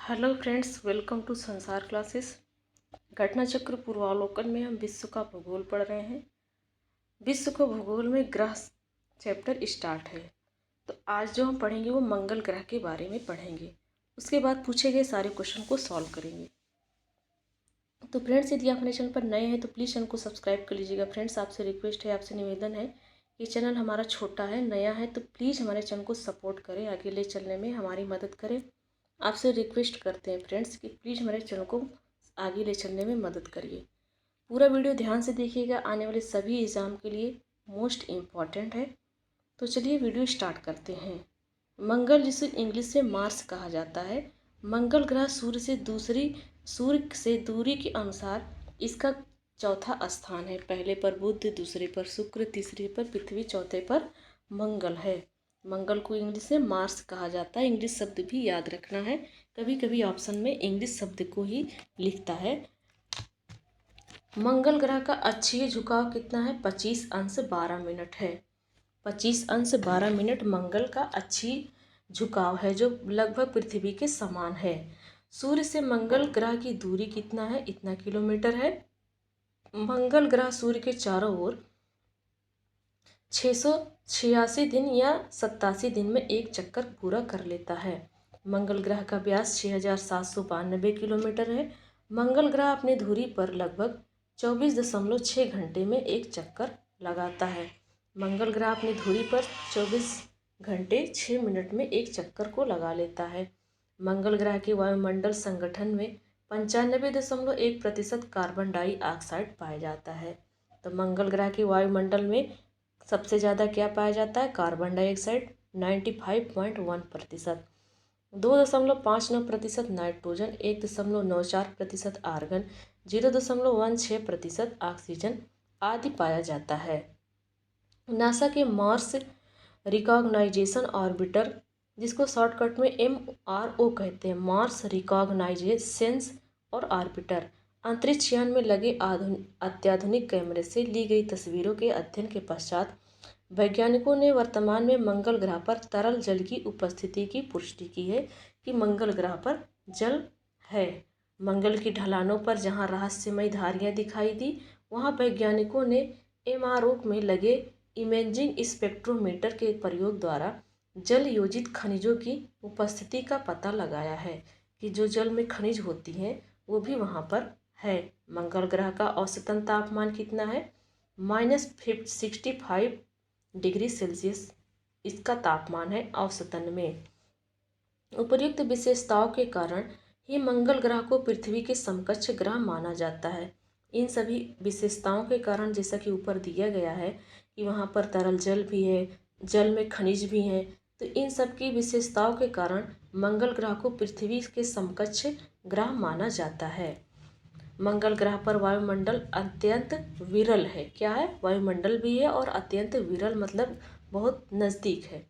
Hello friends, welcome to संसार classes. घटना चक्र पूर्वावलोकन में हम विश्व का भूगोल पढ़ रहे हैं। विश्व को भूगोल में ग्रह चैप्टर स्टार्ट है। तो आज जो हम पढ़ेंगे वो मंगल ग्रह के बारे में पढ़ेंगे। उसके बाद पूछे गए सारे क्वेश्चन को सॉल्व करेंगे। तो फ्रेंड्स, यदि आप हमारे चैनल पर नए हैं तो प्लीज़ चैनल को सब्सक्राइब कर लीजिएगा। फ्रेंड्स, आपसे रिक्वेस्ट है, आपसे निवेदन है, ये चैनल हमारा छोटा है, नया है, तो प्लीज़ हमारे चैनल को सपोर्ट करें, आगे ले चलने में हमारी मदद करें। आपसे रिक्वेस्ट करते हैं फ्रेंड्स कि प्लीज़ हमारे चैनल को आगे ले चलने में मदद करिए। पूरा वीडियो ध्यान से देखिएगा, आने वाले सभी एग्ज़ाम के लिए मोस्ट इम्पॉर्टेंट है। तो चलिए वीडियो स्टार्ट करते हैं। मंगल, जिसे इंग्लिश में मार्स कहा जाता है, मंगल ग्रह सूर्य से दूरी के अनुसार इसका चौथा स्थान है। पहले पर बुध, दूसरे पर शुक्र, तीसरे पर पृथ्वी, चौथे पर मंगल है। मंगल को इंग्लिश में मार्स कहा जाता है। इंग्लिश शब्द भी याद रखना है, कभी कभी ऑप्शन में इंग्लिश शब्द को ही लिखता है। मंगल ग्रह का अक्षीय झुकाव कितना है? 25 अंश 12 मिनट है। 25 अंश 12 मिनट मंगल का अक्षीय झुकाव है, जो लगभग पृथ्वी के समान है। सूर्य से मंगल ग्रह की दूरी कितना है? इतना किलोमीटर है। मंगल ग्रह सूर्य के चारों ओर 686 दिन या 87 दिन में एक चक्कर पूरा कर लेता है। मंगल ग्रह का व्यास 6792 किलोमीटर है। मंगल ग्रह अपनी धुरी पर लगभग 24.6 घंटे में एक चक्कर लगाता है। मंगल ग्रह अपनी धुरी पर 24 घंटे 6 मिनट में एक चक्कर को लगा लेता है। मंगल ग्रह के वायुमंडल संगठन में 95.1% कार्बन डाइऑक्साइड पाया जाता है। तो मंगल ग्रह के वायुमंडल में सबसे ज़्यादा क्या पाया जाता है? Carbon dioxide 95.1%, 2.59% nitrogen, 1.94% argon, 0.16% oxygen आदि पाया जाता है। नासा के मार्स रिकॉग्नाइजेशन ऑर्बिटर, जिसको शॉर्टकट में MRO कहते हैं, मार्स रिकॉग्नाइजेशंस और ऑर्बिटर, अंतरिक्ष यान में लगे अत्याधुनिक कैमरे से ली गई तस्वीरों के अध्ययन के पश्चात वैज्ञानिकों ने वर्तमान में मंगल ग्रह पर तरल जल की उपस्थिति की पुष्टि की है कि मंगल ग्रह पर जल है। मंगल की ढलानों पर जहां रहस्यमयी धारियां दिखाई दी, वहां वैज्ञानिकों ने MRO में लगे इमेजिंग स्पेक्ट्रोमीटर के प्रयोग द्वारा जल योजित खनिजों की उपस्थिति का पता लगाया है कि जो जल में खनिज होती हैं वो भी वहाँ पर है। मंगल ग्रह का औसतन तापमान कितना है? -65 डिग्री सेल्सियस इसका तापमान है औसतन में। उपर्युक्त विशेषताओं के कारण ही मंगल ग्रह को पृथ्वी के समकक्ष ग्रह माना जाता है। इन सभी विशेषताओं के कारण, जैसा कि ऊपर दिया गया है कि वहाँ पर तरल जल भी है, जल में खनिज भी हैं, तो इन सब की विशेषताओं के कारण मंगल ग्रह को पृथ्वी के समकक्ष ग्रह माना जाता है। मंगल ग्रह पर वायुमंडल अत्यंत विरल है। क्या है? वायुमंडल भी है और अत्यंत विरल मतलब बहुत नज़दीक है,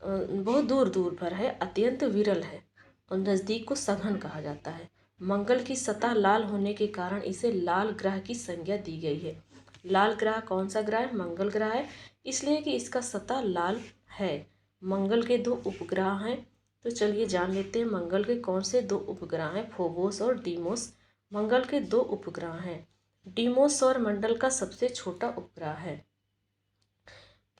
बहुत दूर दूर पर है, अत्यंत विरल है, और नज़दीक को सघन कहा जाता है। मंगल की सतह लाल होने के कारण इसे लाल ग्रह की संज्ञा दी गई है। लाल ग्रह कौन सा ग्रह है? मंगल ग्रह है, इसलिए कि इसका सतह लाल है। मंगल के 2 उपग्रह हैं, तो चलिए जान लेते हैं मंगल के कौन से 2 उपग्रह हैं। फोबोस और डीमोस मंगल के 2 उपग्रह हैं। डीमोस सौर मंडल का सबसे छोटा उपग्रह है।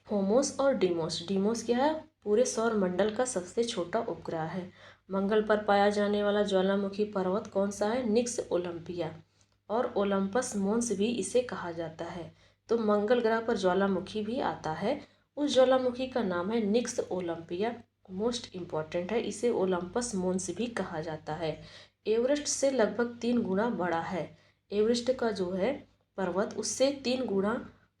फोमोस और डीमोस, डीमोस क्या है? पूरे सौर मंडल का सबसे छोटा उपग्रह है। मंगल पर पाया जाने वाला ज्वालामुखी पर्वत कौन सा है? निक्स ओलंपिया, और ओलंपस मोन्स भी इसे कहा जाता है। तो मंगल ग्रह पर ज्वालामुखी भी आता है, उस ज्वालामुखी का नाम है निक्स ओलंपिया, मोस्ट इम्पॉर्टेंट है। इसे ओलंपस मोन्स भी कहा जाता है। एवरेस्ट से लगभग 3 गुना बड़ा है। एवरेस्ट का जो है पर्वत, उससे 3 गुना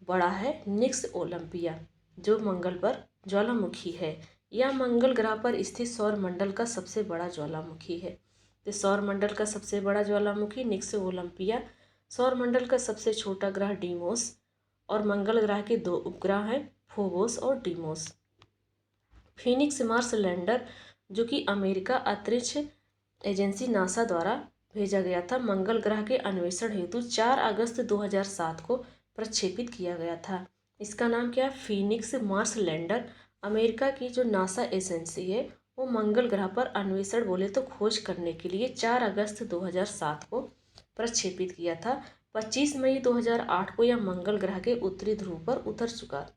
बड़ा है निक्स ओलंपिया, जो मंगल पर ज्वालामुखी है। यह मंगल ग्रह पर स्थित सौर मंडल का सबसे बड़ा ज्वालामुखी है। तो सौर मंडल का सबसे बड़ा ज्वालामुखी निक्स ओलंपिया, सौर मंडल का सबसे छोटा ग्रह डीमोस, और मंगल ग्रह के 2 उपग्रह हैं, फोबोस और डीमोस। फीनिक्स मार्स लैंडर, जो कि अमेरिका अंतरिक्ष एजेंसी नासा द्वारा भेजा गया था, मंगल ग्रह के अन्वेषण हेतु 4 अगस्त 2007 को प्रक्षेपित किया गया था। इसका नाम क्या है? Phoenix Mars lander. अमेरिका की जो नासा एजेंसी है वो मंगल ग्रह पर अन्वेषण बोले तो खोज करने के लिए 4 अगस्त 2007 को प्रक्षेपित किया था। 25 मई 2008 को यह मंगल ग्रह के उत्तरी ध्रुव पर उतर चुका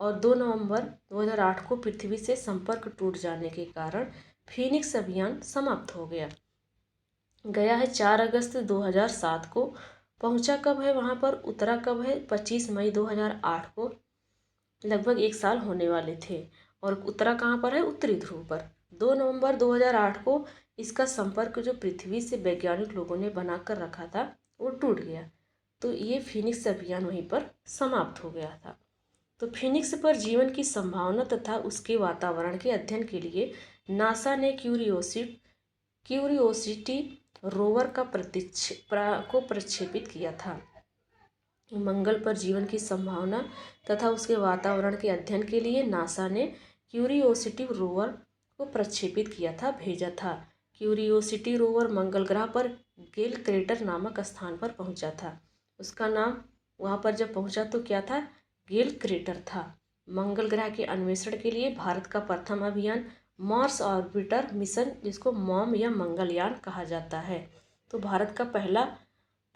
और 2 नवंबर 2008 को पृथ्वी से संपर्क टूट जाने के कारण फीनिक्स अभियान समाप्त हो गया। गया है 4 अगस्त 2007 को, पहुंचा कब है वहां पर, उतरा कब है, 25 मई 2008 को, लगभग 1 साल होने वाले थे। और उतरा कहाँ पर है, उत्तरी ध्रुव पर। 2 नवंबर 2008 को इसका संपर्क जो पृथ्वी से वैज्ञानिक लोगों ने बनाकर रखा था वो टूट गया, तो ये फीनिक्स अभियान वहीं पर समाप्त हो गया था। तो फीनिक्स पर जीवन की संभावना तथा उसके वातावरण के अध्ययन के लिए नासा ने क्यूरियोसिटी रोवर का प्रक्षेपित किया था। मंगल पर जीवन की संभावना तथा उसके वातावरण के अध्ययन के लिए नासा ने क्यूरियोसिटी रोवर को प्रक्षेपित किया था, भेजा था। क्यूरियोसिटी रोवर मंगल ग्रह पर गेल क्रेटर नामक स्थान पर पहुंचा था। उसका नाम, वहां पर जब पहुंचा तो क्या था, गेल क्रेटर था। मंगल ग्रह के अन्वेषण के लिए भारत का प्रथम अभियान मार्स ऑर्बिटर मिशन, जिसको मॉम या मंगलयान कहा जाता है। तो भारत का पहला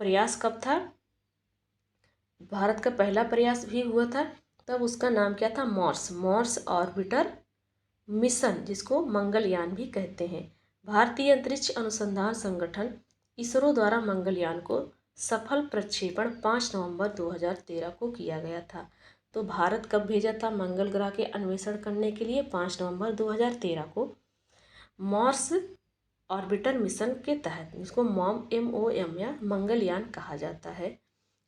प्रयास कब था, भारत का पहला प्रयास भी हुआ था, तब उसका नाम क्या था, मार्स ऑर्बिटर मिशन, जिसको मंगलयान भी कहते हैं। भारतीय अंतरिक्ष अनुसंधान संगठन इसरो द्वारा मंगलयान को सफल प्रक्षेपण 5 नवंबर 2013 को किया गया था। तो भारत कब भेजा था मंगल ग्रह के अन्वेषण करने के लिए, 5 नवंबर 2013 को, मार्स ऑर्बिटर मिशन के तहत, जिसको MOM या मंगलयान कहा जाता है।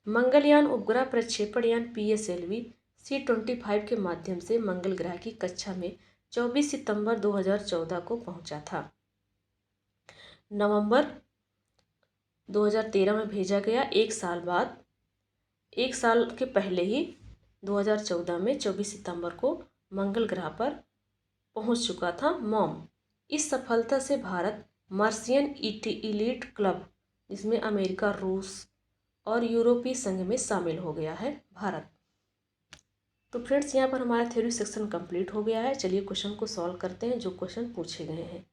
मंगलयान उपग्रह प्रक्षेपण यान PSLV C-25 के माध्यम से मंगल ग्रह की कक्षा में 24 सितंबर 2014 को पहुंचा था। नवंबर 2013 में भेजा गया। 1 साल बाद, 1 साल के पहले ही 2014 में 24 सितंबर को मंगल ग्रह पर पहुंच चुका था मॉम। इस सफलता से भारत मार्सियन इलीट क्लब, जिसमें अमेरिका, रूस और यूरोपीय संघ में शामिल हो गया है भारत। तो फ्रेंड्स, यहाँ पर हमारा थ्योरी सेक्शन कंप्लीट हो गया है। चलिए क्वेश्चन को सॉल्व करते हैं जो क्वेश्चन पूछे गए हैं।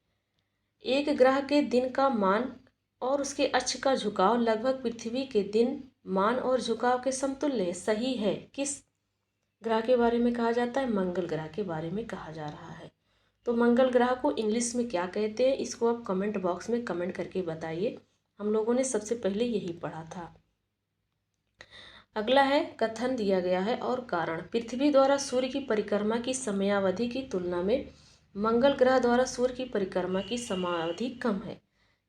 एक ग्रह के दिन का मान और उसके अक्ष का झुकाव लगभग पृथ्वी के दिन मान और झुकाव के समतुल्य है, सही है। किस ग्रह के बारे में कहा जाता है, मंगल ग्रह के बारे में कहा जा रहा है। तो मंगल ग्रह को इंग्लिश में क्या कहते हैं, इसको आप कमेंट बॉक्स में कमेंट करके बताइए। हम लोगों ने सबसे पहले यही पढ़ा था। अगला है, कथन दिया गया है और कारण। पृथ्वी द्वारा सूर्य की परिक्रमा की समयावधि की तुलना में मंगल ग्रह द्वारा सूर्य की परिक्रमा की समयावधि कम है।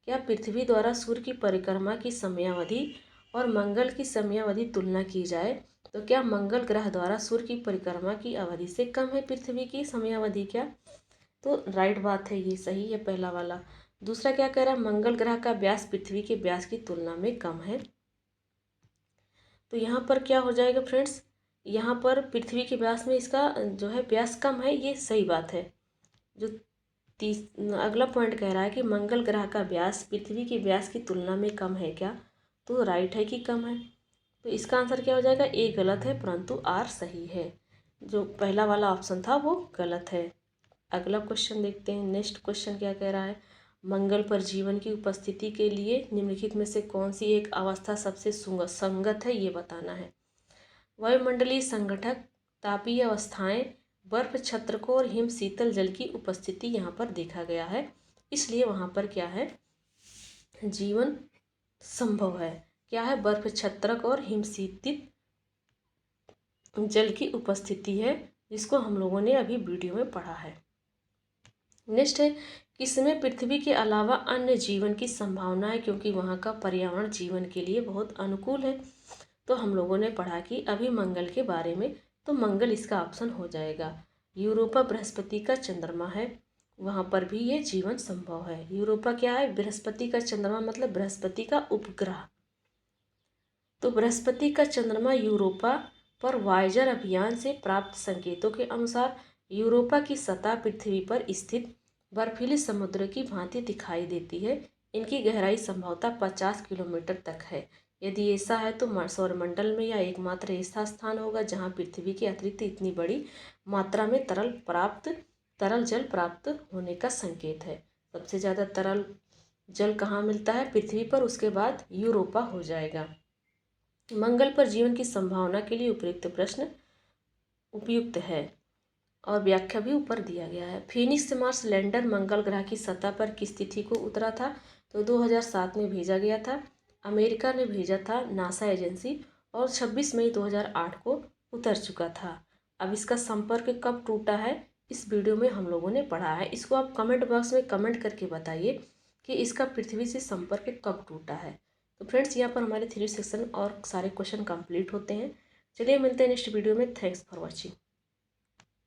क्या पृथ्वी द्वारा सूर्य की परिक्रमा की समयावधि और मंगल की समयावधि तुलना की जाए तो क्या मंगल ग्रह द्वारा सूर्य की परिक्रमा की अवधि से कम है पृथ्वी की समयावधि? क्या, तो राइट बात है, ये सही है पहला वाला। दूसरा क्या कह रहा है, मंगल ग्रह का व्यास पृथ्वी के व्यास की तुलना में कम है। तो यहाँ पर क्या हो जाएगा फ्रेंड्स, यहाँ पर पृथ्वी के व्यास में इसका जो है व्यास कम है, ये सही बात है। जो अगला पॉइंट कह रहा है कि मंगल ग्रह का व्यास पृथ्वी के व्यास की तुलना में कम है, क्या, तो राइट है कि कम है। तो इसका आंसर क्या हो जाएगा, ए गलत है परंतु आर सही है। जो पहला वाला ऑप्शन था वो गलत है। अगला क्वेश्चन देखते हैं। नेक्स्ट क्वेश्चन क्या कह रहा है, मंगल पर जीवन की उपस्थिति के लिए निम्नलिखित में से कौन सी एक अवस्था सबसे संगत है, ये बताना है। वायुमंडलीय संघटक, तापीय अवस्थाएं, बर्फ छत्रकों और हिम शीतल जल की उपस्थिति यहाँ पर देखा गया है, इसलिए वहाँ पर क्या है, जीवन संभव है। क्या है, बर्फ छत्रक और हिम शीतल जल की उपस्थिति है, जिसको हम लोगों ने अभी वीडियो में पढ़ा है। नेक्स्ट है, किसमें पृथ्वी के अलावा अन्य जीवन की संभावना है क्योंकि वहाँ का पर्यावरण जीवन के लिए बहुत अनुकूल है। तो हम लोगों ने पढ़ा कि अभी मंगल के बारे में, तो मंगल इसका ऑप्शन हो जाएगा। यूरोपा बृहस्पति का चंद्रमा है, वहाँ पर भी ये जीवन संभव है। यूरोपा क्या है, बृहस्पति का चंद्रमा, मतलब बृहस्पति का उपग्रह। तो बृहस्पति का चंद्रमा यूरोपा पर वायेजर अभियान से प्राप्त संकेतों के अनुसार यूरोपा की सतह पृथ्वी पर स्थित बर्फीले समुद्र की भांति दिखाई देती है। इनकी गहराई संभवतः 50 किलोमीटर तक है। यदि ऐसा है तो सौरमंडल में यह एकमात्र ऐसा स्थान होगा जहां पृथ्वी के अतिरिक्त इतनी बड़ी मात्रा में तरल जल प्राप्त होने का संकेत है। सबसे ज़्यादा तरल जल कहाँ मिलता है? पृथ्वी पर, उसके बाद यूरोपा हो जाएगा। मंगल पर जीवन की संभावना के लिए उपयुक्त प्रश्न उपयुक्त है और व्याख्या भी ऊपर दिया गया है। फीनिक्स मार्स लैंडर मंगल ग्रह की सतह पर किस तिथि को उतरा था? तो 2007 में भेजा गया था। अमेरिका ने भेजा था, नासा एजेंसी, और 26 मई 2008 को उतर चुका था। अब इसका संपर्क कब टूटा है, इस वीडियो में हम लोगों ने पढ़ा है। इसको आप कमेंट बॉक्स में कमेंट करके बताइए कि इसका पृथ्वी से संपर्क कब टूटा है। तो फ्रेंड्स, यहाँ पर हमारे 3 सेक्शन और सारे क्वेश्चन कंप्लीट होते हैं। चलिए मिलते हैं नेक्स्ट वीडियो में। Thanks for watching.